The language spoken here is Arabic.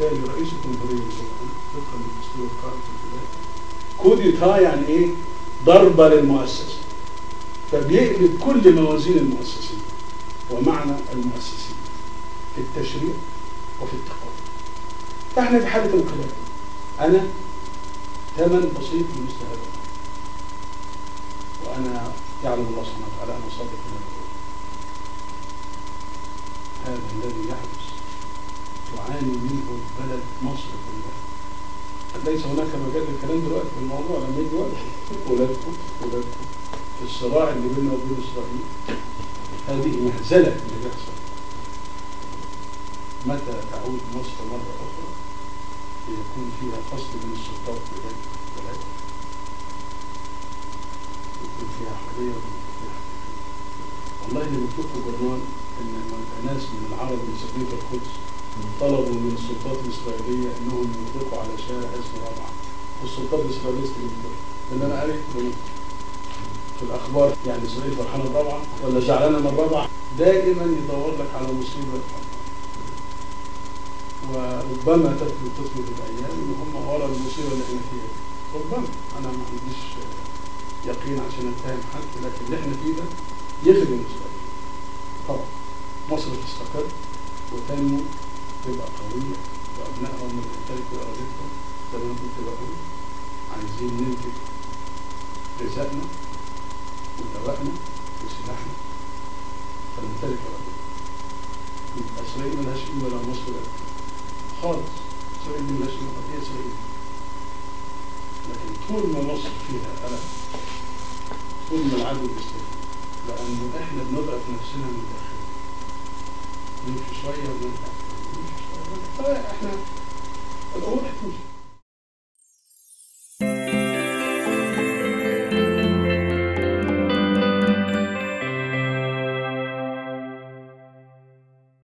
وبالتالي رئيس الجمهورية طبقا للدستور القائم في البلاد كوديتا يعني ايه؟ ضربة للمؤسسة، فبيقلب كل موازين المؤسسين ومعنى المؤسسين في التشريع وفي التقويم. فاحنا في حالة انقلاب، أنا ثمن بسيط للمستهدف، وأنا يعلم الله سبحانه وتعالى أنا صادق في هذا الذي يحدث تعاني منه البلد مصر كلها. ليس هناك مجال للكلام دلوقتي في الموضوع لما يجي وقت. ولادكم في الصراع اللي بيننا وبين إسرائيل، هذه مهزلة اللي بيحصل. متى تعود مصر مرة أخرى ليكون فيها فصل من السلطات في البلد، يكون فيها حرية وفيها حقيقة. والله اللي مكتوب في الجرنان إن ناس من العرب اللي ساكنين في القدس طلبوا من السلطات الإسرائيلية إنهم يطلقوا على شارع اسمه رابعة، والسلطات الإسرائيلية استجابت. لأن أنا قريت في الأخبار يعني إسرائيل فرحانة برابعة ولا زعلانة من رابعة، دائما يدور لك على مصيبة. وربما تثبت الأيام إن هم ورا المصيبة اللي احنا فيها. ربما أنا ما عنديش يقين عشان أتهم حد، لكن اللي احنا فيه ده يخدم إسرائيل. طبعا مصر تستقر وتنمو تبقى قوية وأبنائها هم اللي يمتلكوا إرادتهم. زي ما أنا كنت بقول عايزين ننتج غذائنا ودوائنا وسلاحنا فنمتلك إرادتنا. يبقى إسرائيل ملهاش قيمة لو مصر بقت خالص. إسرائيل ملهاش قيمة، هي إسرائيل. لكن طول ما مصر فيها قلق، طول ما العدو بيستفيد، لأنه إحنا بنضعف نفسنا من الداخل. نمشي شوية ونرجع، نمشي شوية ونرجع. فإحنا الأمور هتمشي.